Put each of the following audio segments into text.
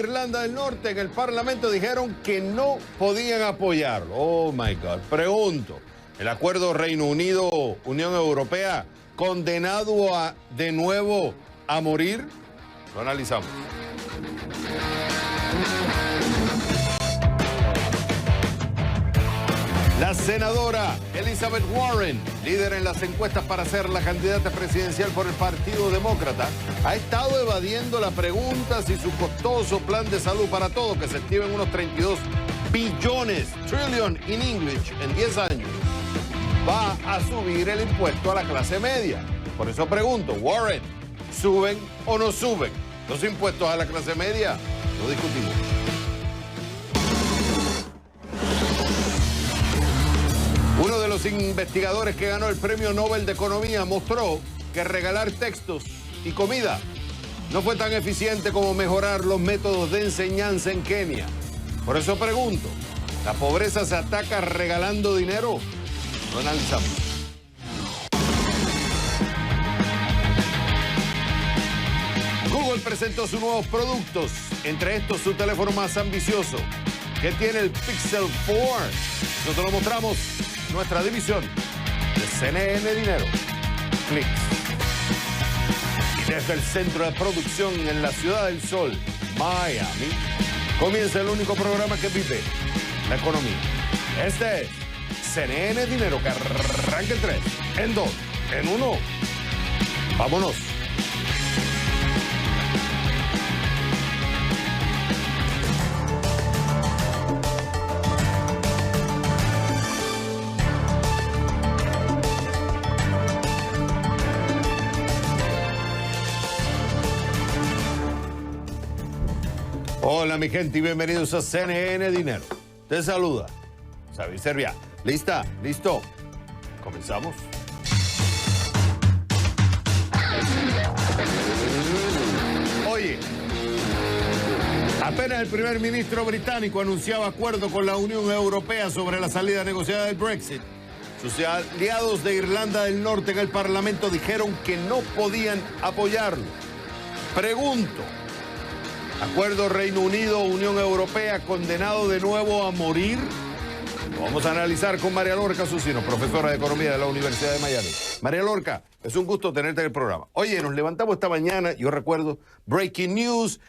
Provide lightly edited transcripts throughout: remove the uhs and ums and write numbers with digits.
Irlanda del Norte en el Parlamento dijeron que no podían apoyarlo. Oh my God. Pregunto, ¿el acuerdo Reino Unido-Unión Europea condenado de nuevo a morir? Lo analizamos. La senadora Elizabeth Warren, líder en las encuestas para ser la candidata presidencial por el Partido Demócrata, ha estado evadiendo la pregunta si su costoso plan de salud para todos, que se estima en unos 32 billones, trillion in English, en 10 años, va a subir el impuesto a la clase media. Por eso pregunto, Warren, ¿suben o no suben los impuestos a la clase media? Lo discutimos. Uno de los investigadores que ganó el Premio Nobel de Economía mostró que regalar textos y comida no fue tan eficiente como mejorar los métodos de enseñanza en Kenia. Por eso pregunto, ¿la pobreza se ataca regalando dinero? Lo analizamos. Google presentó sus nuevos productos, entre estos su teléfono más ambicioso, que tiene el Pixel 4. Nosotros lo mostramos en nuestra división de CNN Dinero. Clics. Y desde el centro de producción en la Ciudad del Sol, Miami, comienza el único programa que vive la economía. Este es CNN Dinero, que arranca en 3, en 2, en 1. ¡Vámonos! Hola mi gente y bienvenidos a CNN Dinero. Te saluda Xavier Serviá. ¿Lista? ¿Listo? ¿Comenzamos? Oye, apenas el primer ministro británico anunciaba acuerdo con la Unión Europea sobre la salida negociada del Brexit, sus aliados de Irlanda del Norte en el Parlamento dijeron que no podían apoyarlo. Pregunto, ¿acuerdo Reino Unido-Unión Europea condenado de nuevo a morir? Lo vamos a analizar con María Lorca Susino, profesora de Economía de la Universidad de Miami. María Lorca, es un gusto tenerte en el programa. Oye, nos levantamos esta mañana, yo recuerdo, breaking news,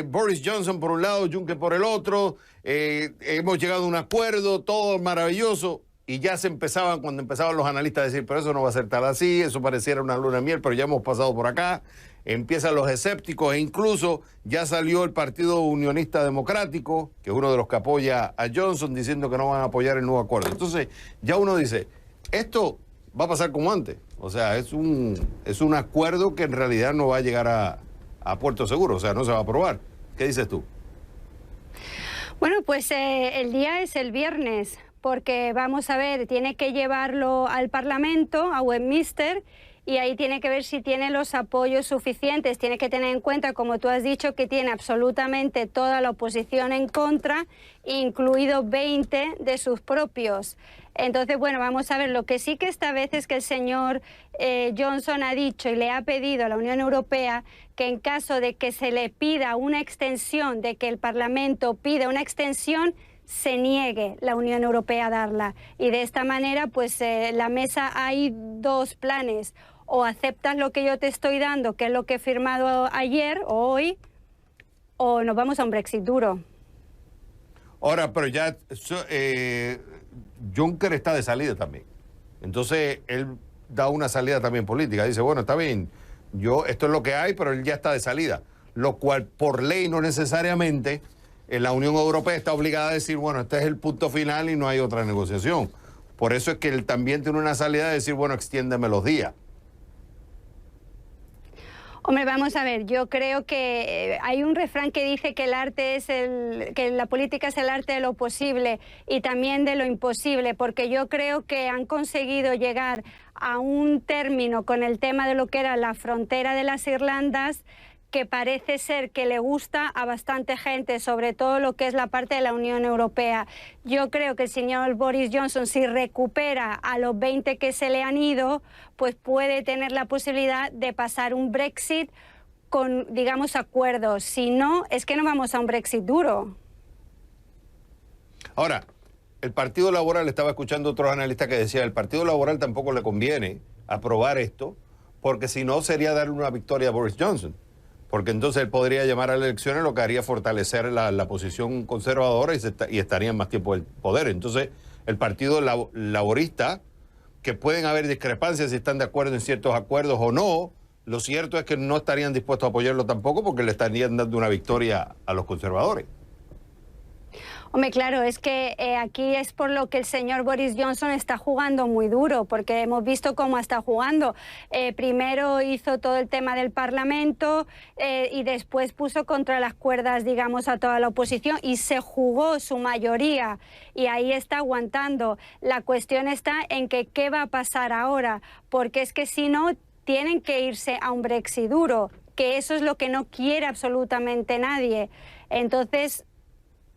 Boris Johnson por un lado, Juncker por el otro, hemos llegado a un acuerdo, todo maravilloso, y ya cuando empezaban los analistas a decir, pero eso no va a ser tal así, eso pareciera una luna de miel, pero ya hemos pasado por acá. Empiezan los escépticos e incluso ya salió el Partido Unionista Democrático, que es uno de los que apoya a Johnson, diciendo que no van a apoyar el nuevo acuerdo. Entonces, ya uno dice, esto va a pasar como antes. O sea, es un acuerdo que en realidad no va a llegar a puerto seguro, o sea, no se va a aprobar. ¿Qué dices tú? Bueno, pues el día es el viernes, porque vamos a ver, tiene que llevarlo al Parlamento, a Westminster, y ahí tiene que ver si tiene los apoyos suficientes. Tiene que tener en cuenta, como tú has dicho, que tiene absolutamente toda la oposición en contra, incluido 20 de sus propios. Entonces, bueno, vamos a ver. Lo que sí que esta vez es que el señor Johnson ha dicho y le ha pedido a la Unión Europea que en caso de que se le pida una extensión, de que el Parlamento pida una extensión, se niegue la Unión Europea a darla. Y de esta manera, pues la mesa hay dos planes. O aceptas lo que yo te estoy dando, que es lo que he firmado ayer o hoy, o nos vamos a un Brexit duro. Ahora, pero ya Juncker está de salida también. Entonces, él da una salida también política. Dice, bueno, está bien, esto es lo que hay, pero él ya está de salida. Lo cual, por ley, no necesariamente, la Unión Europea está obligada a decir, bueno, este es el punto final y no hay otra negociación. Por eso es que él también tiene una salida de decir, bueno, extiéndeme los días. Hombre, vamos a ver, yo creo que hay un refrán que dice que el arte es que la política es el arte de lo posible y también de lo imposible, porque yo creo que han conseguido llegar a un término con el tema de lo que era la frontera de las Irlandas, que parece ser que le gusta a bastante gente, sobre todo lo que es la parte de la Unión Europea. Yo creo que el señor Boris Johnson, si recupera a los 20 que se le han ido, pues puede tener la posibilidad de pasar un Brexit con, digamos, acuerdos. Si no, es que no vamos a un Brexit duro. Ahora, el Partido Laboral, estaba escuchando otros analistas que decían, el Partido Laboral tampoco le conviene aprobar esto, porque si no sería darle una victoria a Boris Johnson. Porque entonces él podría llamar a las elecciones, lo que haría fortalecer la posición conservadora y estarían más tiempo en el poder. Entonces, el Partido Laborista, que pueden haber discrepancias si están de acuerdo en ciertos acuerdos o no, lo cierto es que no estarían dispuestos a apoyarlo tampoco porque le estarían dando una victoria a los conservadores. Hombre, claro, es que aquí es por lo que el señor Boris Johnson está jugando muy duro, porque hemos visto cómo está jugando. Primero hizo todo el tema del Parlamento y después puso contra las cuerdas, digamos, a toda la oposición y se jugó su mayoría y ahí está aguantando. La cuestión está en que qué va a pasar ahora, porque es que si no, tienen que irse a un Brexit duro, que eso es lo que no quiere absolutamente nadie. Entonces,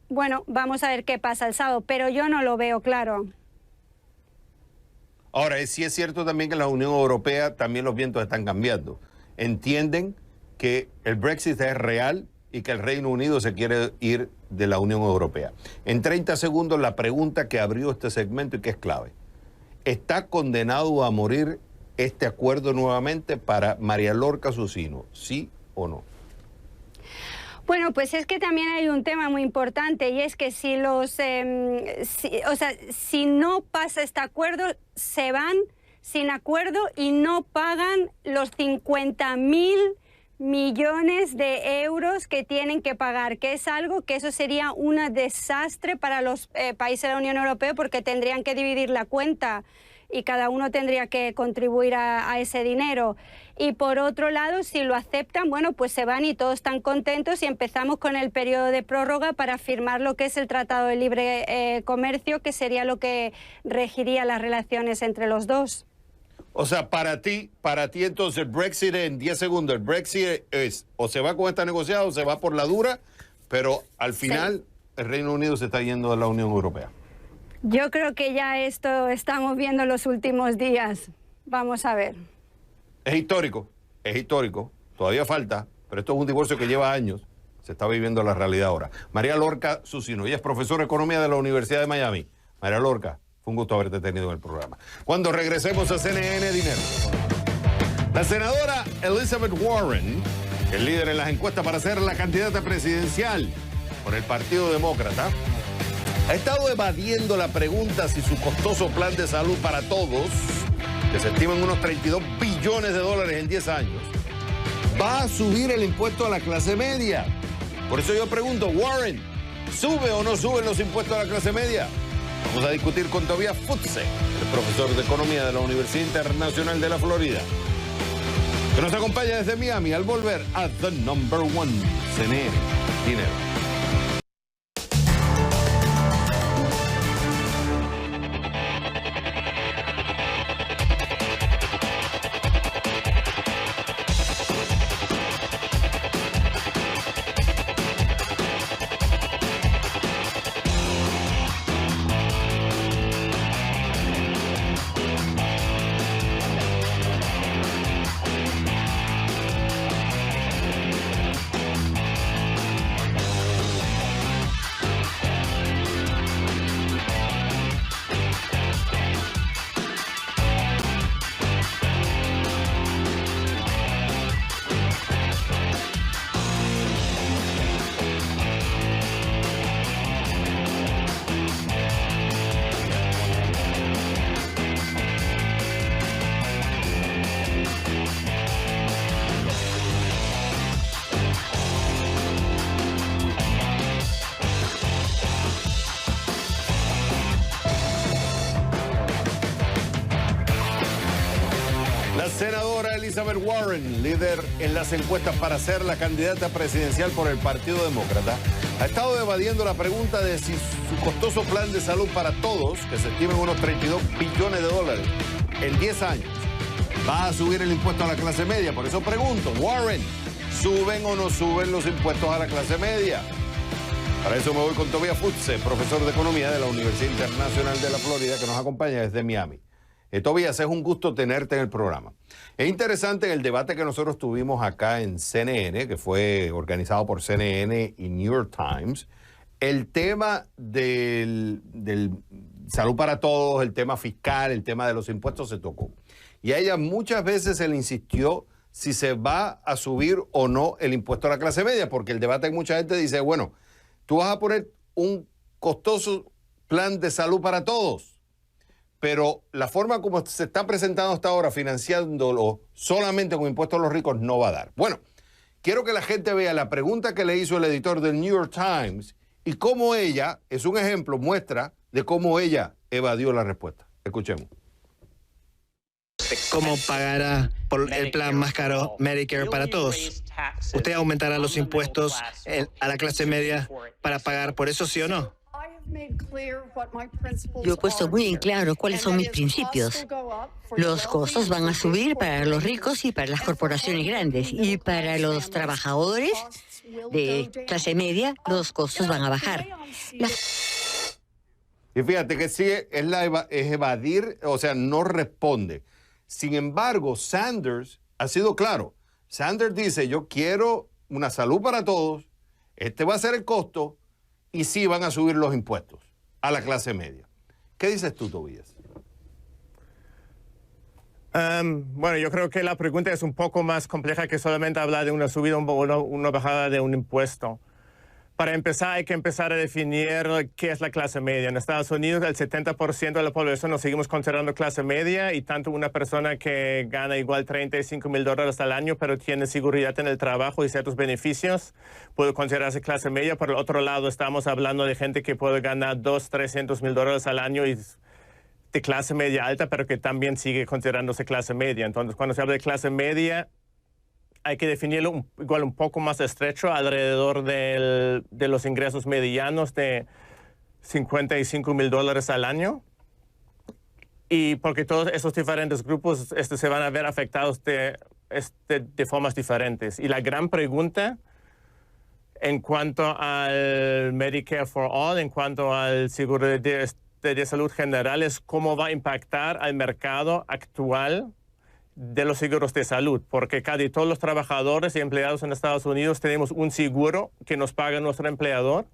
bueno, vamos a ver qué pasa el sábado, pero yo no lo veo claro. Ahora, sí es cierto también que en la Unión Europea también los vientos están cambiando. Entienden que el Brexit es real y que el Reino Unido se quiere ir de la Unión Europea. En 30 segundos, la pregunta que abrió este segmento y que es clave. ¿Está condenado a morir este acuerdo nuevamente para María Lorca Susino? ¿Sí o no? Bueno, pues es que también hay un tema muy importante y es que si si no pasa este acuerdo, se van sin acuerdo y no pagan los 50.000 millones de euros que tienen que pagar, que es algo que eso sería un desastre para los países de la Unión Europea porque tendrían que dividir la cuenta y cada uno tendría que contribuir a ese dinero. Y por otro lado, si lo aceptan, bueno, pues se van y todos están contentos y empezamos con el periodo de prórroga para firmar lo que es el Tratado de Libre Comercio, que sería lo que regiría las relaciones entre los dos. O sea, para ti entonces el Brexit en 10 segundos, el Brexit es o se va con esta negociada o se va por la dura, pero al final sí, el Reino Unido se está yendo de la Unión Europea. Yo creo que ya esto estamos viendo los últimos días. Vamos a ver. Es histórico, todavía falta, pero esto es un divorcio que lleva años, se está viviendo la realidad ahora. María Lorca Susino, ella es profesora de Economía de la Universidad de Miami. María Lorca, fue un gusto haberte tenido en el programa. Cuando regresemos a CNN Dinero, la senadora Elizabeth Warren, el líder en las encuestas para ser la candidata presidencial por el Partido Demócrata, ha estado evadiendo la pregunta si su costoso plan de salud para todos, que se estima en unos 32 billones de dólares en 10 años, va a subir el impuesto a la clase media. Por eso yo pregunto, Warren, ¿sube o no suben los impuestos a la clase media? Vamos a discutir con Tobias Futse, el profesor de Economía de la Universidad Internacional de la Florida, que nos acompaña desde Miami al volver a The Number One, CNN Dinero. La senadora Elizabeth Warren, líder en las encuestas para ser la candidata presidencial por el Partido Demócrata, ha estado evadiendo la pregunta de si su costoso plan de salud para todos, que se estima en unos 32 billones de dólares en 10 años, va a subir el impuesto a la clase media. Por eso pregunto, Warren, ¿suben o no suben los impuestos a la clase media? Para eso me voy con Tobias Futse, profesor de Economía de la Universidad Internacional de la Florida, que nos acompaña desde Miami. Tobías, es un gusto tenerte en el programa. Es interesante el debate que nosotros tuvimos acá en CNN, que fue organizado por CNN y New York Times, el tema del salud para todos, el tema fiscal, el tema de los impuestos se tocó. Y a ella muchas veces se le insistió si se va a subir o no el impuesto a la clase media, porque el debate que mucha gente dice, bueno, tú vas a poner un costoso plan de salud para todos, pero la forma como se está presentando hasta ahora, financiándolo solamente con impuestos a los ricos, no va a dar. Bueno, quiero que la gente vea la pregunta que le hizo el editor del New York Times y cómo ella, es un ejemplo, muestra de cómo ella evadió la respuesta. Escuchemos. ¿Cómo pagará por el plan más caro Medicare para todos? ¿Usted aumentará los impuestos a la clase media para pagar por eso, sí o no? Yo he puesto muy en claro cuáles son mis principios. Los costos van a subir para los ricos y para las corporaciones grandes. Y para los trabajadores de clase media, los costos van a bajar. Y fíjate que sí, es evadir, o sea, no responde. Sin embargo, Sanders ha sido claro. Sanders dice, yo quiero una salud para todos, este va a ser el costo, y sí van a subir los impuestos a la clase media. ¿Qué dices tú, Tobías? Bueno, yo creo que la pregunta es un poco más compleja que solamente hablar de una subida o una bajada de un impuesto. Para empezar, hay que empezar a definir qué es la clase media. En Estados Unidos, el 70% de la población nos seguimos considerando clase media y tanto una persona que gana igual $35,000 al año, pero tiene seguridad en el trabajo y ciertos beneficios, puede considerarse clase media. Por el otro lado, estamos hablando de gente que puede ganar $200,000-300,000 al año y de clase media alta, pero que también sigue considerándose clase media. Entonces, cuando se habla de clase media, hay que definirlo igual un poco más estrecho alrededor de los ingresos medianos de $55,000 al año. Y porque todos esos diferentes grupos se van a ver afectados de formas diferentes. Y la gran pregunta en cuanto al Medicare for All, en cuanto al seguro de salud general, es cómo va a impactar al mercado actual de los seguros de salud, porque casi todos los trabajadores y empleados en Estados Unidos tenemos un seguro que nos paga nuestro empleador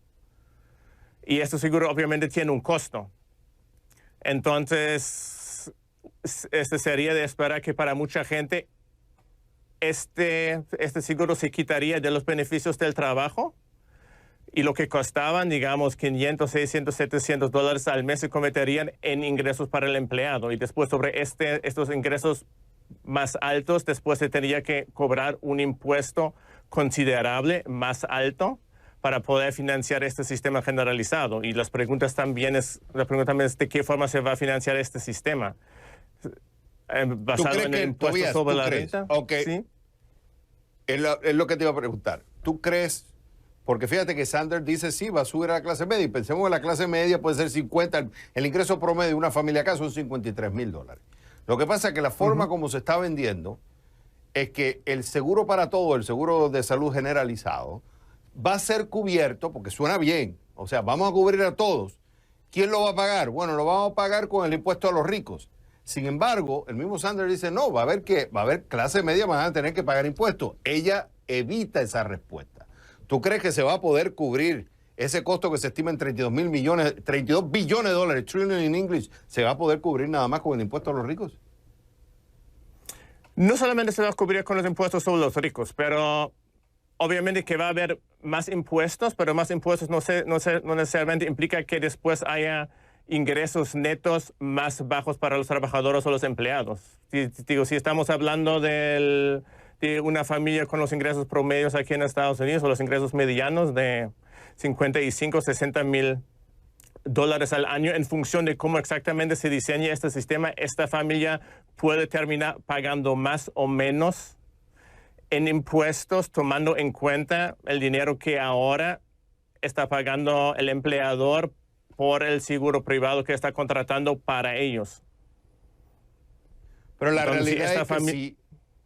y este seguro obviamente tiene un costo. Entonces, sería de esperar que para mucha gente este seguro se quitaría de los beneficios del trabajo y lo que costaban, digamos, $500, $600, $700 al mes se convertirían en ingresos para el empleado y después sobre estos ingresos más altos, después se tendría que cobrar un impuesto considerable más alto para poder financiar este sistema generalizado. Y la pregunta también es de qué forma se va a financiar este sistema. Basado en el impuesto sobre la renta. Okay. ¿Sí? Es lo que te iba a preguntar. ¿Tú crees? Porque fíjate que Sanders dice, sí, va a subir a la clase media. Y pensemos que la clase media puede ser 50. El ingreso promedio de una familia acá son $53,000. Lo que pasa es que la forma como se está vendiendo es que el seguro para todo, el seguro de salud generalizado, va a ser cubierto, porque suena bien, o sea, vamos a cubrir a todos. ¿Quién lo va a pagar? Bueno, lo vamos a pagar con el impuesto a los ricos. Sin embargo, el mismo Sanders dice, no, va a haber clase media, van a tener que pagar impuestos. Ella evita esa respuesta. ¿Tú crees que se va a poder cubrir ese costo que se estima en 32 billones de dólares, trillion in English, se va a poder cubrir nada más con el impuesto a los ricos? No solamente se va a cubrir con los impuestos sobre los ricos, pero obviamente que va a haber más impuestos, pero más impuestos no necesariamente implica que después haya ingresos netos más bajos para los trabajadores o los empleados. Si estamos hablando de una familia con los ingresos promedios aquí en Estados Unidos o los ingresos medianos de 55, 60 mil dólares al año, en función de cómo exactamente se diseña este sistema, esta familia puede terminar pagando más o menos en impuestos, tomando en cuenta el dinero que ahora está pagando el empleador por el seguro privado que está contratando para ellos. Pero la realidad es que si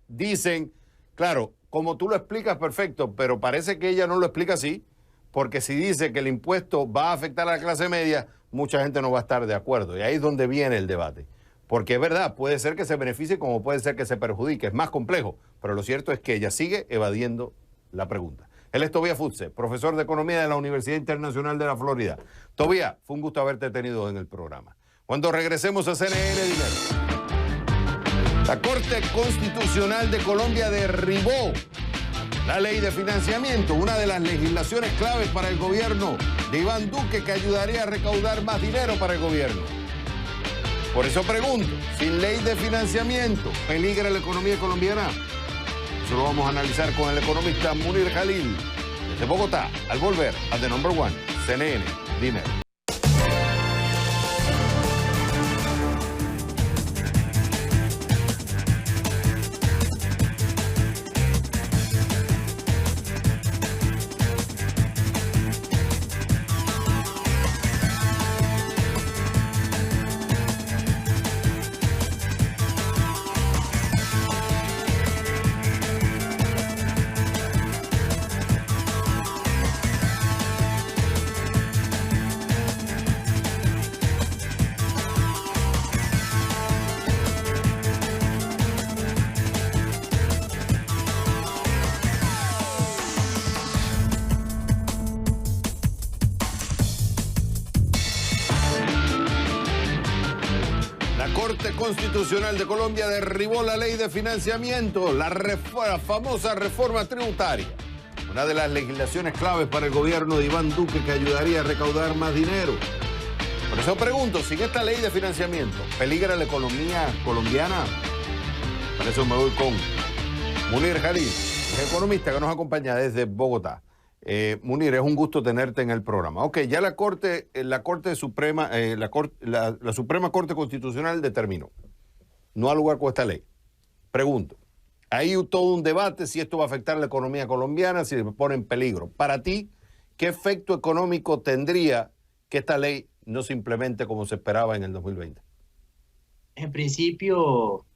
dicen, claro, como tú lo explicas perfecto, pero parece que ella no lo explica así, porque si dice que el impuesto va a afectar a la clase media, mucha gente no va a estar de acuerdo. Y ahí es donde viene el debate. Porque es verdad, puede ser que se beneficie como puede ser que se perjudique, es más complejo, pero lo cierto es que ella sigue evadiendo la pregunta. Él es Tobías Futse, profesor de Economía de la Universidad Internacional de la Florida. Tobías, fue un gusto haberte tenido en el programa. Cuando regresemos a CNN Dinero, la Corte Constitucional de Colombia derribó la ley de financiamiento, una de las legislaciones claves para el gobierno de Iván Duque que ayudaría a recaudar más dinero para el gobierno. Por eso pregunto, ¿sin ley de financiamiento peligra la economía colombiana? Eso lo vamos a analizar con el economista Munir Jalil, desde Bogotá, al volver a The Number One, CNN Dinero. La Corte Constitucional de Colombia derribó la ley de financiamiento, la famosa reforma tributaria, una de las legislaciones claves para el gobierno de Iván Duque que ayudaría a recaudar más dinero. Por eso pregunto, ¿sin esta ley de financiamiento peligra la economía colombiana? Por eso me voy con Munir Jalil, economista que nos acompaña desde Bogotá. Munir, es un gusto tenerte en el programa. Ok, ya la Suprema Corte Constitucional determinó, no ha lugar con esta ley. Pregunto, hay todo un debate si esto va a afectar la economía colombiana, si se pone en peligro. Para ti, ¿qué efecto económico tendría que esta ley no se implemente como se esperaba en el 2020? En principio,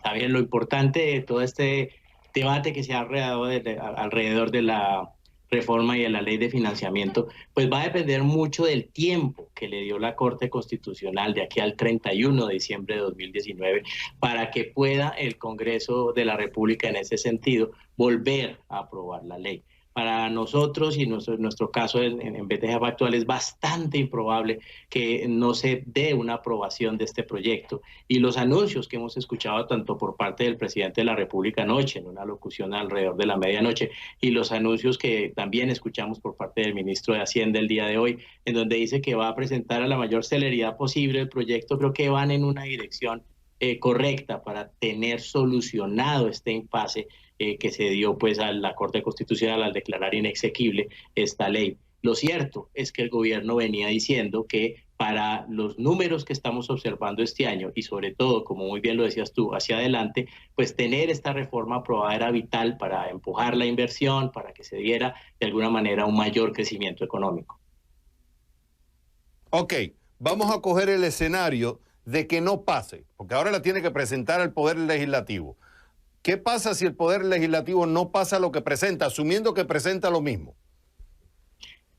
también lo importante de todo este debate que se ha alrededor de la reforma y de la ley de financiamiento, pues va a depender mucho del tiempo que le dio la Corte Constitucional de aquí al 31 de diciembre de 2019 para que pueda el Congreso de la República en ese sentido volver a aprobar la ley. Para nosotros y nuestro caso en BTG Pactual es bastante improbable que no se dé una aprobación de este proyecto. Y los anuncios que hemos escuchado tanto por parte del presidente de la República anoche, en una locución alrededor de la medianoche, y los anuncios que también escuchamos por parte del ministro de Hacienda el día de hoy, en donde dice que va a presentar a la mayor celeridad posible el proyecto, creo que van en una dirección correcta para tener solucionado este impasse que se dio pues a la Corte Constitucional al declarar inexequible esta ley. Lo cierto es que el gobierno venía diciendo que para los números que estamos observando este año y sobre todo, como muy bien lo decías tú, hacia adelante, pues tener esta reforma aprobada era vital para empujar la inversión, para que se diera de alguna manera un mayor crecimiento económico. Ok, vamos a coger el escenario de que no pase, porque ahora la tiene que presentar el Poder Legislativo. ¿Qué pasa si el Poder Legislativo no pasa lo que presenta, asumiendo que presenta lo mismo?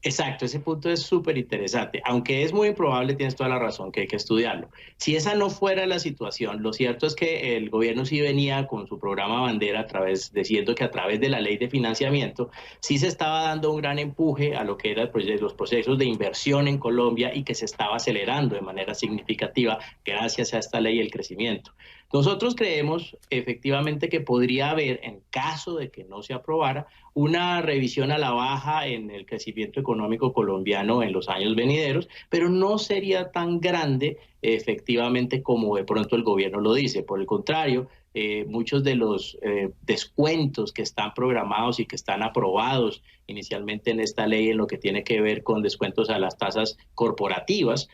Exacto, ese punto es súper interesante, aunque es muy improbable, tienes toda la razón, que hay que estudiarlo. Si esa no fuera la situación, lo cierto es que el gobierno sí venía con su programa bandera diciendo que a través de la ley de financiamiento sí se estaba dando un gran empuje a lo que eran los procesos de inversión en Colombia y que se estaba acelerando de manera significativa gracias a esta ley el crecimiento. Nosotros creemos efectivamente que podría haber, en caso de que no se aprobara, una revisión a la baja en el crecimiento económico colombiano en los años venideros, pero no sería tan grande efectivamente como de pronto el gobierno lo dice. Por el contrario, muchos de los descuentos que están programados y que están aprobados inicialmente en esta ley en lo que tiene que ver con descuentos a las tasas corporativas,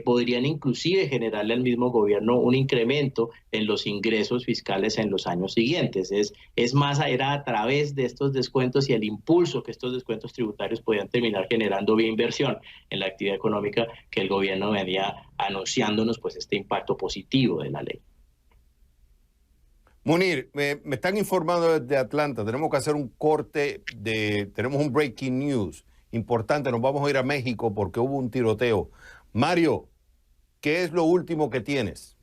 podrían inclusive generarle al mismo gobierno un incremento en los ingresos fiscales en los años siguientes. Era a través de estos descuentos y el impulso que estos descuentos tributarios podían terminar generando vía inversión en la actividad económica que el gobierno venía anunciándonos pues este impacto positivo de la ley. Munir, me están informando desde Atlanta, tenemos que hacer un corte, tenemos un breaking news importante, nos vamos a ir a México porque hubo un tiroteo. Mario, ¿qué es lo último que tienes?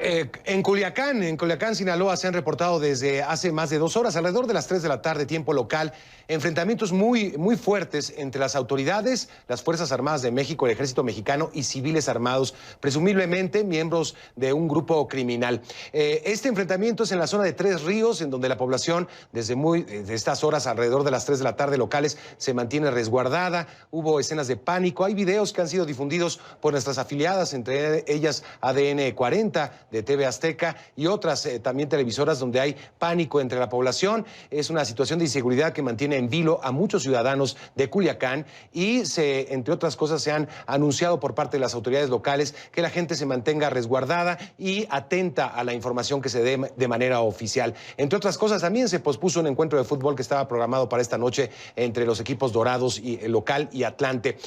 En Culiacán, Sinaloa, se han reportado desde hace más de 2 horas, alrededor de las 3 de la tarde, tiempo local, enfrentamientos muy fuertes entre las autoridades, las Fuerzas Armadas de México, el Ejército Mexicano y civiles armados, presumiblemente miembros de un grupo criminal. Este enfrentamiento es en la zona de Tres Ríos, en donde la población desde estas horas, alrededor de las 3 de la tarde locales, se mantiene resguardada. Hubo escenas de pánico. Hay videos que han sido difundidos por nuestras afiliadas, entre ellas ADN 40, de TV Azteca, y otras también televisoras, donde hay pánico entre la población. Es una situación de inseguridad que mantiene en vilo a muchos ciudadanos de Culiacán y entre otras cosas, se han anunciado por parte de las autoridades locales que la gente se mantenga resguardada y atenta a la información que se dé de manera oficial. Entre otras cosas, también se pospuso un encuentro de fútbol que estaba programado para esta noche entre los equipos Dorados y Local y Atlante.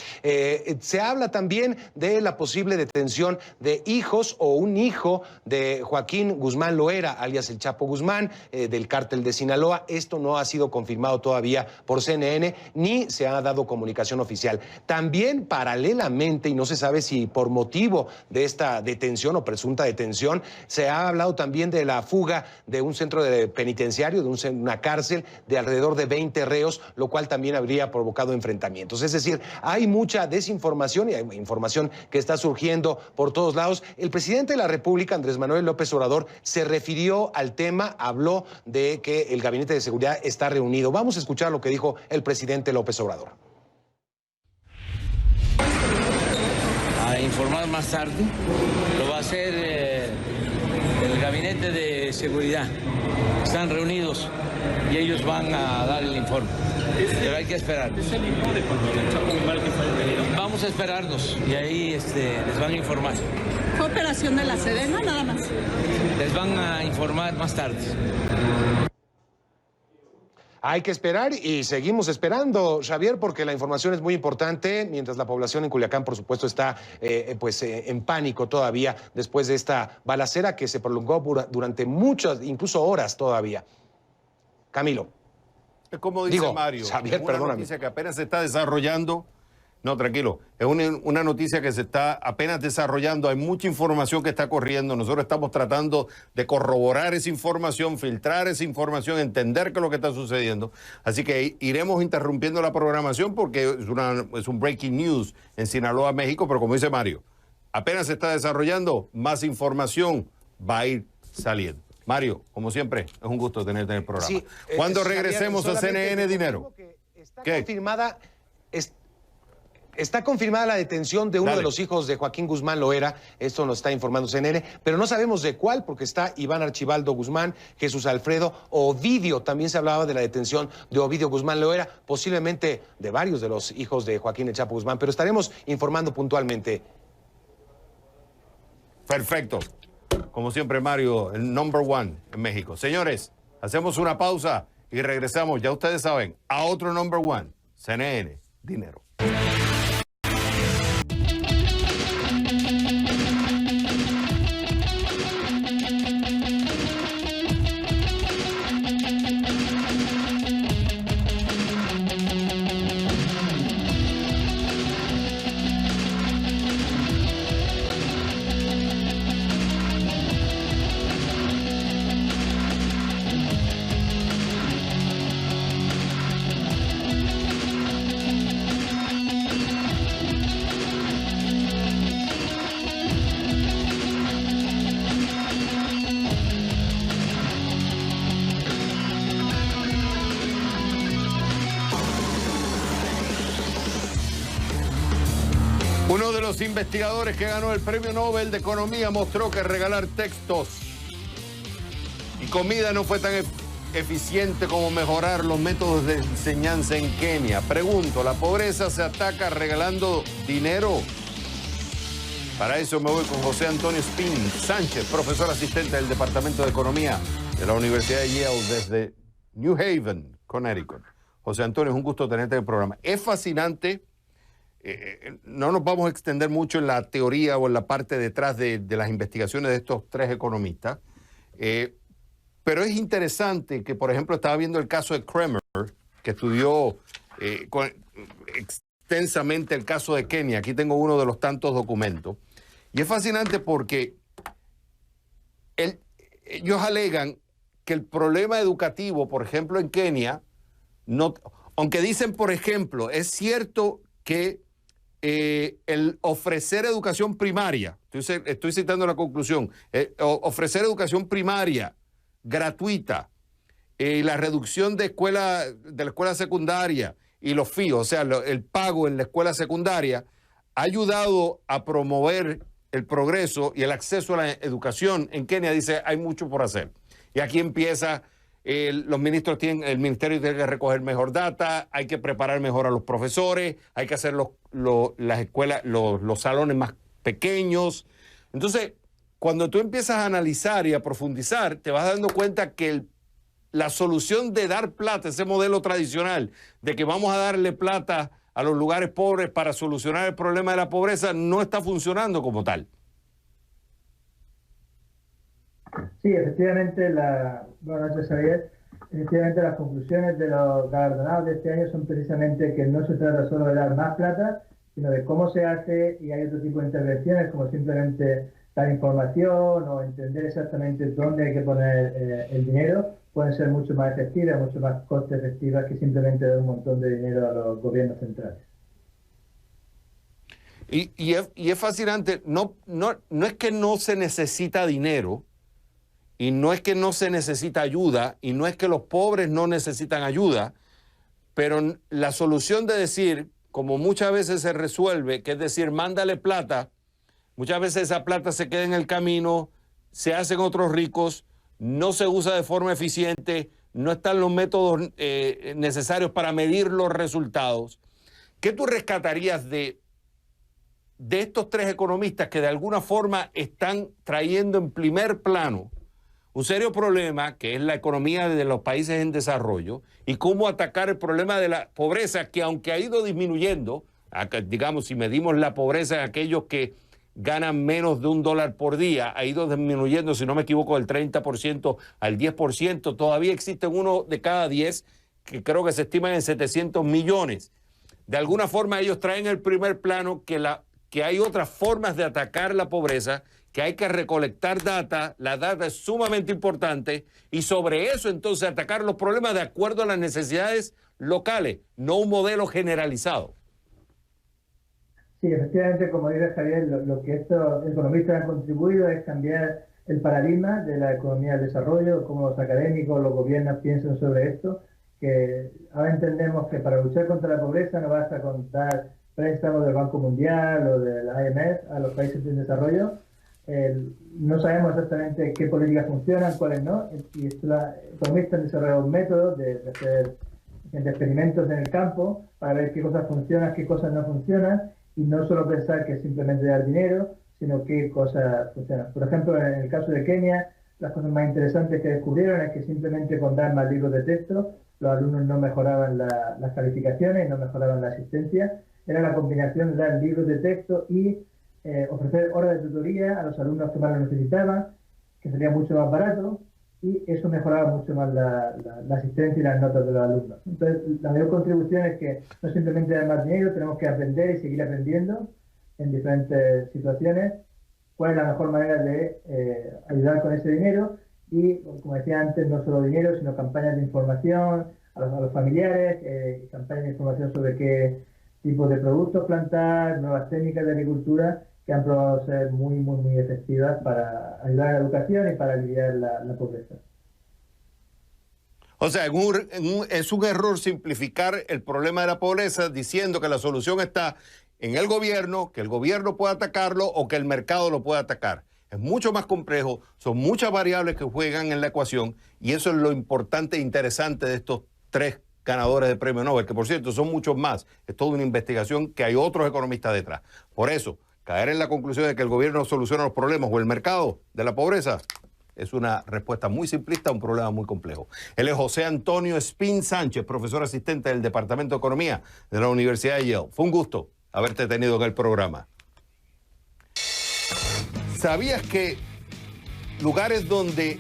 Se habla también de la posible detención de hijos o un hijo de Joaquín Guzmán Loera, alias el Chapo Guzmán, del cártel de Sinaloa. Esto no ha sido confirmado todavía por CNN, ni se ha dado comunicación oficial. También, paralelamente, y no se sabe si por motivo de esta detención o presunta detención, se ha hablado también de la fuga de un centro penitenciario, de una cárcel de alrededor de 20 reos, lo cual también habría provocado enfrentamientos. Es decir, hay mucha desinformación y hay información que está surgiendo por todos lados. El presidente de la República, Andrés Manuel López Obrador, se refirió al tema, habló de que el Gabinete de Seguridad está reunido. Vamos a escuchar lo que dijo el presidente López Obrador. A informar más tarde, lo va a hacer el Gabinete de Seguridad. Están reunidos y ellos van a dar el informe. Pero hay que esperar. Vamos a esperarnos y ahí les van a informar. ¿Fue operación de la Sedena, nada más? Les van a informar más tarde. Hay que esperar y seguimos esperando, Xavier, porque la información es muy importante, mientras la población en Culiacán, por supuesto, está en pánico todavía después de esta balacera que se prolongó durante muchas, incluso horas todavía. Camilo. Como dice Mario, Xavier, es una perdóname. noticia que apenas se está desarrollando. No, tranquilo. Es una noticia que se está apenas desarrollando. Hay mucha información que está corriendo. Nosotros estamos tratando de corroborar esa información, filtrar esa información, entender qué es lo que está sucediendo. Así que iremos interrumpiendo la programación porque es un breaking news en Sinaloa, México. Pero como dice Mario, apenas se está desarrollando, más información va a ir saliendo. Mario, como siempre, es un gusto tenerte en el programa. Sí, cuando regresemos a CNN Dinero. Está confirmada la detención de uno de los hijos de Joaquín Guzmán Loera, esto nos está informando CNN, pero no sabemos de cuál, porque está Iván Archibaldo Guzmán, Jesús Alfredo, Ovidio, también se hablaba de la detención de Ovidio Guzmán Loera, posiblemente de varios de los hijos de Joaquín El Chapo Guzmán, pero estaremos informando puntualmente. Perfecto. Como siempre, Mario, el number one en México. Señores, hacemos una pausa y regresamos, ya ustedes saben, a otro number one, CNN Dinero. Uno de los investigadores que ganó el Premio Nobel de Economía mostró que regalar textos y comida no fue tan eficiente como mejorar los métodos de enseñanza en Kenia. Pregunto, ¿la pobreza se ataca regalando dinero? Para eso me voy con José Antonio Spin Sánchez, profesor asistente del Departamento de Economía de la Universidad de Yale desde New Haven, Connecticut. José Antonio, es un gusto tenerte en el programa. Es fascinante. No nos vamos a extender mucho en la teoría o en la parte detrás de las investigaciones de estos tres economistas, pero es interesante que, por ejemplo, estaba viendo el caso de Kremer, que estudió extensamente el caso de Kenia. Aquí tengo uno de los tantos documentos. Y es fascinante porque ellos alegan que el problema educativo, por ejemplo, en Kenia, no, aunque dicen, por ejemplo, es cierto que el ofrecer educación primaria, estoy citando la conclusión, ofrecer educación primaria gratuita y la reducción de la escuela secundaria y los fijos, o sea, el pago en la escuela secundaria, ha ayudado a promover el progreso y el acceso a la educación en Kenia. Dice, hay mucho por hacer. Y aquí empieza, el ministerio tiene que recoger mejor data, hay que preparar mejor a los profesores, hay que hacer las escuelas, los salones más pequeños. Entonces, cuando tú empiezas a analizar y a profundizar, te vas dando cuenta que la solución de dar plata, ese modelo tradicional de que vamos a darle plata a los lugares pobres para solucionar el problema de la pobreza, no está funcionando como tal. Sí, efectivamente, buenas noches, Javier. Efectivamente, las conclusiones de los galardonados de este año son precisamente que no se trata solo de dar más plata, sino de cómo se hace, y hay otro tipo de intervenciones, como simplemente dar información o entender exactamente dónde hay que poner el dinero, pueden ser mucho más efectivas, mucho más coste efectivas que simplemente dar un montón de dinero a los gobiernos centrales. Y es fascinante, no es que no se necesita dinero, y no es que no se necesita ayuda, y no es que los pobres no necesitan ayuda, pero la solución de decir, como muchas veces se resuelve, que es decir, mándale plata, muchas veces esa plata se queda en el camino, se hacen otros ricos, no se usa de forma eficiente, no están los métodos necesarios para medir los resultados. ¿Qué tú rescatarías de estos tres economistas que de alguna forma están trayendo en primer plano un serio problema que es la economía de los países en desarrollo y cómo atacar el problema de la pobreza que aunque ha ido disminuyendo, digamos si medimos la pobreza en aquellos que ganan menos de $1 por día, ha ido disminuyendo, si no me equivoco, del 30% al 10%, todavía existe 1 de cada 10 que creo que se estiman en 700 millones. De alguna forma ellos traen el primer plano que hay otras formas de atacar la pobreza, que hay que recolectar data, la data es sumamente importante y sobre eso entonces atacar los problemas de acuerdo a las necesidades locales, no un modelo generalizado. Sí, efectivamente, como dice Javier, lo que estos economistas han contribuido es cambiar el paradigma de la economía del desarrollo, cómo los académicos, los gobiernos piensan sobre esto, que ahora entendemos que para luchar contra la pobreza no basta con dar préstamos del Banco Mundial o del IMF a los países en desarrollo. No sabemos exactamente qué políticas funcionan, cuáles no, y los economistas han desarrollado un método de hacer experimentos en el campo para ver qué cosas funcionan, qué cosas no funcionan, y no solo pensar que es simplemente dar dinero, sino qué cosas funcionan. Por ejemplo, en el caso de Kenia, las cosas más interesantes que descubrieron es que simplemente con dar más libros de texto, los alumnos no mejoraban las calificaciones, no mejoraban la asistencia. Era la combinación de dar libros de texto y ofrecer horas de tutoría a los alumnos que más lo necesitaban, que sería mucho más barato, y eso mejoraba mucho más la asistencia y las notas de los alumnos. Entonces, la mayor contribución es que no simplemente dar más dinero, tenemos que aprender y seguir aprendiendo en diferentes situaciones cuál es la mejor manera de ayudar con ese dinero y, como decía antes, no solo dinero, sino campañas de información a los familiares, campañas de información sobre qué tipos de productos plantar, nuevas técnicas de agricultura que han probado ser muy, muy, muy efectivas para ayudar a la educación y para aliviar la pobreza. O sea, es un error simplificar el problema de la pobreza diciendo que la solución está en el gobierno, que el gobierno pueda atacarlo o que el mercado lo pueda atacar. Es mucho más complejo, son muchas variables que juegan en la ecuación y eso es lo importante e interesante de estos tres ganadores de premio Nobel, que por cierto son muchos más. Es toda una investigación que hay otros economistas detrás. Por eso, caer en la conclusión de que el gobierno soluciona los problemas o el mercado de la pobreza es una respuesta muy simplista a un problema muy complejo. Él es José Antonio Espín Sánchez, profesor asistente del Departamento de Economía de la Universidad de Yale. Fue un gusto haberte tenido en el programa. ¿Sabías que lugares donde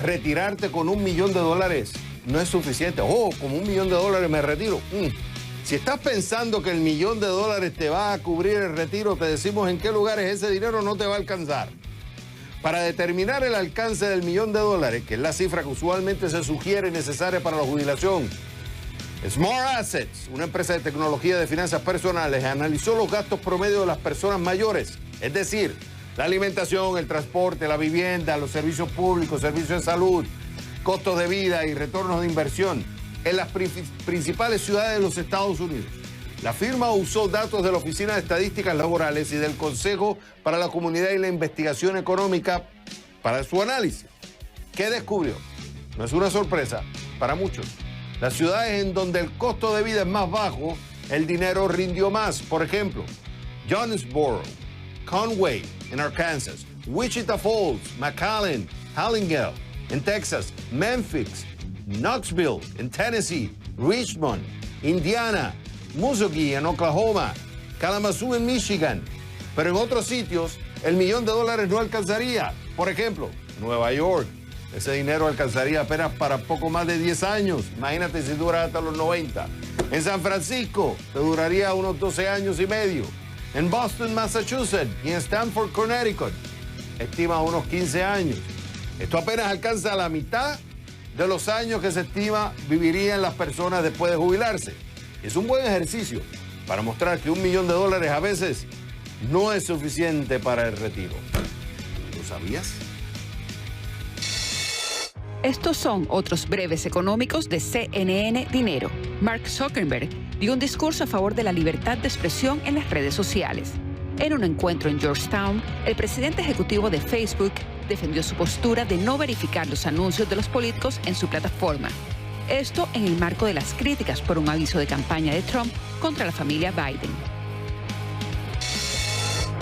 retirarte con $1 millón no es suficiente? Oh, como $1 millón me retiro. Si estás pensando que el $1 millón te va a cubrir el retiro, te decimos en qué lugares ese dinero no te va a alcanzar. Para determinar el alcance del $1.000.000, que es la cifra que usualmente se sugiere necesaria para la jubilación, Smart Assets, una empresa de tecnología de finanzas personales, analizó los gastos promedio de las personas mayores, es decir, la alimentación, el transporte, la vivienda, los servicios públicos, servicios de salud, costos de vida y retornos de inversión en las principales ciudades de los Estados Unidos. La firma usó datos de la Oficina de Estadísticas Laborales y del Consejo para la Comunidad y la Investigación Económica para su análisis. ¿Qué descubrió? No es una sorpresa para muchos. Las ciudades en donde el costo de vida es más bajo, el dinero rindió más. Por ejemplo, Jonesboro, Conway en Arkansas, Wichita Falls, McAllen, Hallingdale en Texas, Memphis, Knoxville en Tennessee, Richmond, Indiana, Muskogee en Oklahoma, Kalamazoo en Michigan. Pero en otros sitios, el $1.000.000 no alcanzaría. Por ejemplo, Nueva York. Ese dinero alcanzaría apenas para poco más de 10 años. Imagínate si dura hasta los 90. En San Francisco, te duraría unos 12 años y medio. En Boston, Massachusetts y en Stamford, Connecticut, estima unos 15 años. Esto apenas alcanza la mitad de los años que se estima vivirían las personas después de jubilarse. Es un buen ejercicio para mostrar que $1.000.000 a veces no es suficiente para el retiro. ¿Lo sabías? Estos son otros breves económicos de CNN Dinero. Mark Zuckerberg dio un discurso a favor de la libertad de expresión en las redes sociales. En un encuentro en Georgetown, el presidente ejecutivo de Facebook defendió su postura de no verificar los anuncios de los políticos en su plataforma. Esto en el marco de las críticas por un aviso de campaña de Trump contra la familia Biden.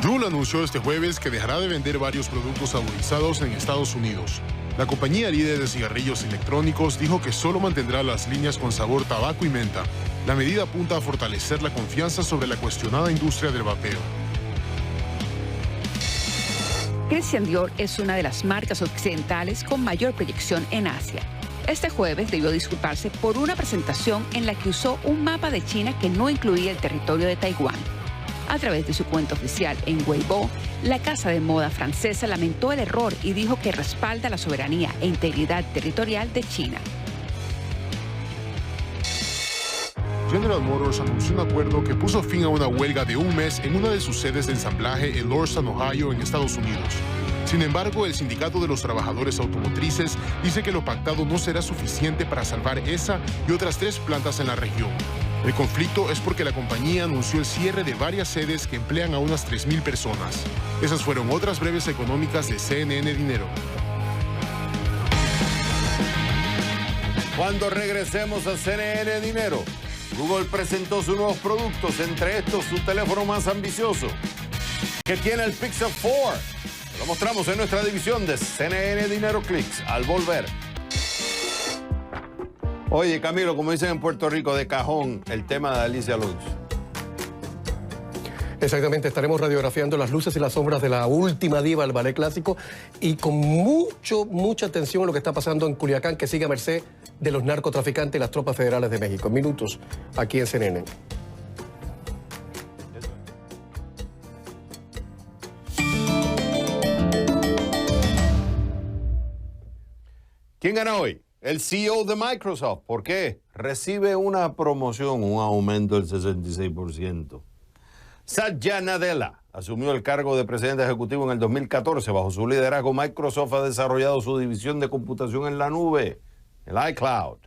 Juul anunció este jueves que dejará de vender varios productos saborizados en Estados Unidos. La compañía líder de cigarrillos electrónicos dijo que solo mantendrá las líneas con sabor tabaco y menta. La medida apunta a fortalecer la confianza sobre la cuestionada industria del vapeo. Christian Dior es una de las marcas occidentales con mayor proyección en Asia. Este jueves debió disculparse por una presentación en la que usó un mapa de China que no incluía el territorio de Taiwán. A través de su cuenta oficial en Weibo, la casa de moda francesa lamentó el error y dijo que respalda la soberanía e integridad territorial de China. General Motors anunció un acuerdo que puso fin a una huelga de un mes en una de sus sedes de ensamblaje en Lordstown, Ohio, en Estados Unidos. Sin embargo, el sindicato de los trabajadores automotrices dice que lo pactado no será suficiente para salvar esa y otras 3 plantas en la región. El conflicto es porque la compañía anunció el cierre de varias sedes que emplean a unas 3,000 personas. Esas fueron otras breves económicas de CNN Dinero. Cuando regresemos a CNN Dinero, Google presentó sus nuevos productos, entre estos su teléfono más ambicioso, que tiene el Pixel 4. Lo mostramos en nuestra división de CNN Dinero Clicks al volver. Oye, Camilo, como dicen en Puerto Rico, de cajón, el tema de Alicia Alonso. Exactamente, estaremos radiografiando las luces y las sombras de la última diva del ballet clásico y con mucha atención a lo que está pasando en Culiacán, que sigue a merced de los narcotraficantes y las tropas federales de México. En minutos, aquí en CNN. ¿Quién gana hoy? El CEO de Microsoft. ¿Por qué? Recibe una promoción, un aumento del 66%. Satya Nadella asumió el cargo de presidente ejecutivo en el 2014. Bajo su liderazgo, Microsoft ha desarrollado su división de computación en la nube, el iCloud.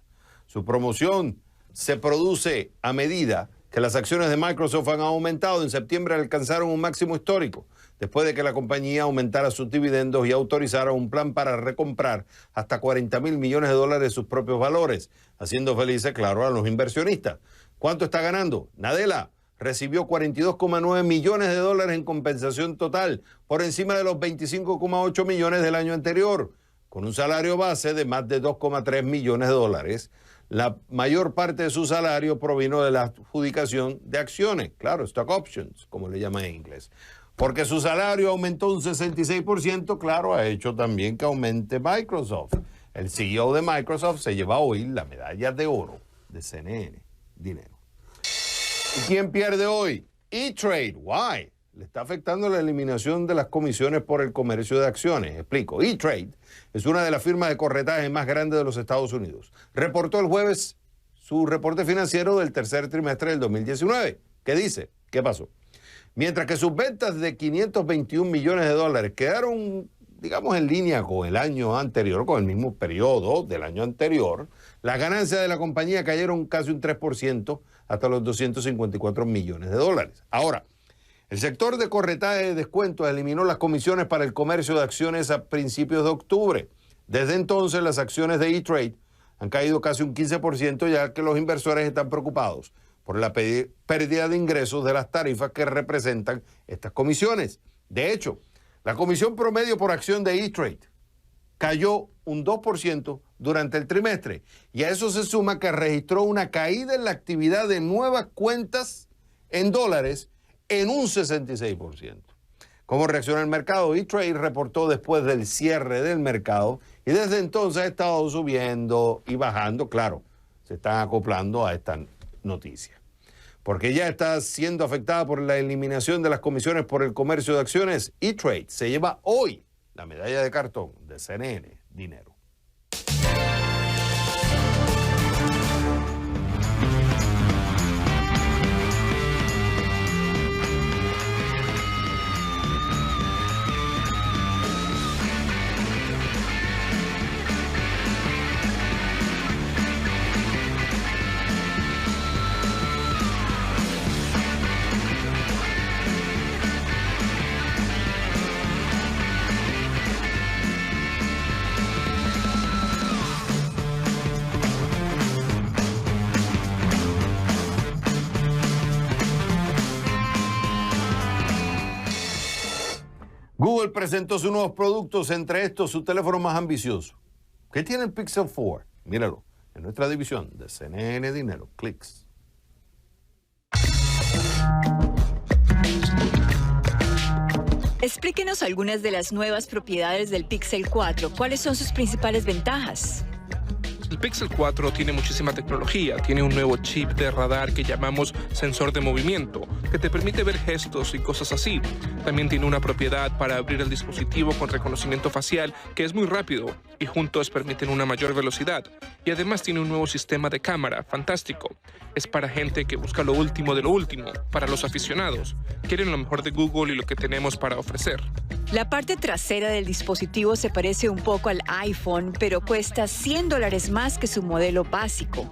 Su promoción se produce a medida que las acciones de Microsoft han aumentado. En septiembre alcanzaron un máximo histórico, después de que la compañía aumentara sus dividendos y autorizara un plan para recomprar hasta $40,000 millones de sus propios valores, haciendo felices, claro, a los inversionistas. ¿Cuánto está ganando? Nadella recibió $42,9 millones en compensación total, por encima de los $25,8 millones del año anterior, con un salario base de más de $2,3 millones. La mayor parte de su salario provino de la adjudicación de acciones, claro, stock options, como le llaman en inglés. Porque su salario aumentó un 66%, claro, ha hecho también que aumente Microsoft. El CEO de Microsoft se lleva hoy la medalla de oro de CNN Dinero. ¿Y quién pierde hoy? E-Trade. Why? le está afectando la eliminación de las comisiones por el comercio de acciones. Explico. E-Trade es una de las firmas de corretaje más grandes de los Estados Unidos. Reportó el jueves su reporte financiero del tercer trimestre del 2019. ¿Qué dice? ¿Qué pasó? Mientras que sus ventas de 521 millones de dólares quedaron, digamos, en línea con el año anterior, con el mismo periodo del año anterior, las ganancias de la compañía cayeron casi un 3% hasta los 254 millones de dólares. Ahora, el sector de corretaje de descuentos eliminó las comisiones para el comercio de acciones a principios de octubre. Desde entonces, las acciones de E-Trade han caído casi un 15%, ya que los inversores están preocupados por la pérdida de ingresos de las tarifas que representan estas comisiones. De hecho, la comisión promedio por acción de E-Trade cayó un 2% durante el trimestre, y a eso se suma que registró una caída en la actividad de nuevas cuentas en dólares en un 66%. ¿Cómo reacciona el mercado? E-Trade reportó después del cierre del mercado y desde entonces ha estado subiendo y bajando. Claro, se están acoplando a esta noticia. Porque ya está siendo afectada por la eliminación de las comisiones por el comercio de acciones, E-Trade se lleva hoy la medalla de cartón de CNN Dinero. Google presentó sus nuevos productos, entre estos su teléfono más ambicioso. ¿Qué tiene el Pixel 4? Míralo en nuestra división de CNN Dinero, Clicks. Explíquenos algunas de las nuevas propiedades del Pixel 4. ¿Cuáles son sus principales ventajas? El Pixel 4 tiene muchísima tecnología, tiene un nuevo chip de radar que llamamos sensor de movimiento, que te permite ver gestos y cosas así. También tiene una propiedad para abrir el dispositivo con reconocimiento facial que es muy rápido y juntos permiten una mayor velocidad. Y además tiene un nuevo sistema de cámara fantástico. Es para gente que busca lo último de lo último, para los aficionados. Quieren lo mejor de Google y lo que tenemos para ofrecer. La parte trasera del dispositivo se parece un poco al iPhone, pero cuesta $100 más que su modelo básico.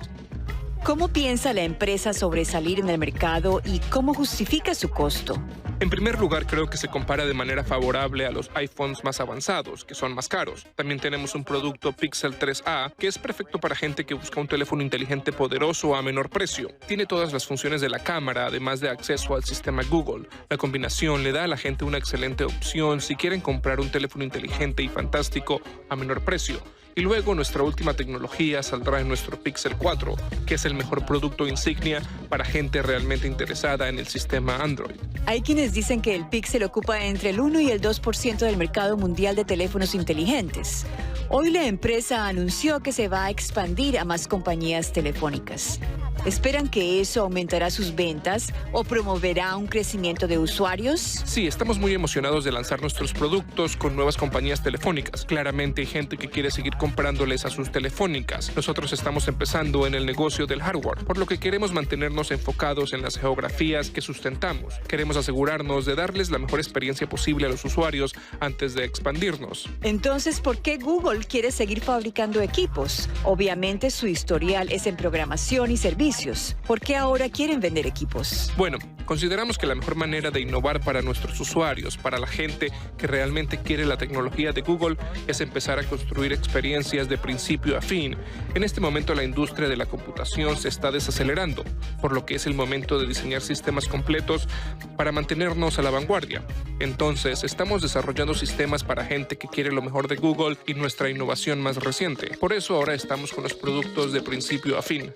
¿Cómo piensa la empresa sobresalir en el mercado y cómo justifica su costo? En primer lugar, creo que se compara de manera favorable a los iPhones más avanzados, que son más caros. También tenemos un producto Pixel 3a, que es perfecto para gente que busca un teléfono inteligente poderoso a menor precio. Tiene todas las funciones de la cámara, además de acceso al sistema Google. La combinación le da a la gente una excelente opción si quieren comprar un teléfono inteligente y fantástico a menor precio. Y luego nuestra última tecnología saldrá en nuestro Pixel 4, que es el mejor producto insignia para gente realmente interesada en el sistema Android. Hay quienes dicen que el Pixel ocupa entre el 1 y el 2% del mercado mundial de teléfonos inteligentes. Hoy la empresa anunció que se va a expandir a más compañías telefónicas. ¿Esperan que eso aumentará sus ventas o promoverá un crecimiento de usuarios? Sí, estamos muy emocionados de lanzar nuestros productos con nuevas compañías telefónicas. Claramente hay gente que quiere seguir comprándoles a sus telefónicas. Nosotros estamos empezando en el negocio del hardware, por lo que queremos mantenernos enfocados en las geografías que sustentamos. Queremos asegurarnos de darles la mejor experiencia posible a los usuarios antes de expandirnos. Entonces, ¿por qué Google quiere seguir fabricando equipos? Obviamente su historial es en programación y servicios. ¿Por qué ahora quieren vender equipos? Bueno, consideramos que la mejor manera de innovar para nuestros usuarios, para la gente que realmente quiere la tecnología de Google, es empezar a construir experiencias de principio a fin. En este momento la industria de la computación se está desacelerando, por lo que es el momento de diseñar sistemas completos para mantenernos a la vanguardia. Entonces, estamos desarrollando sistemas para gente que quiere lo mejor de Google y nuestra innovación más reciente. Por eso ahora estamos con los productos de principio a fin.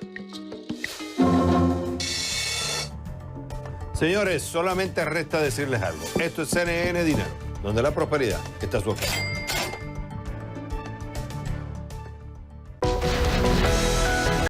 Señores, solamente resta decirles algo. Esto es CNN Dinero, donde la prosperidad está a su alcance.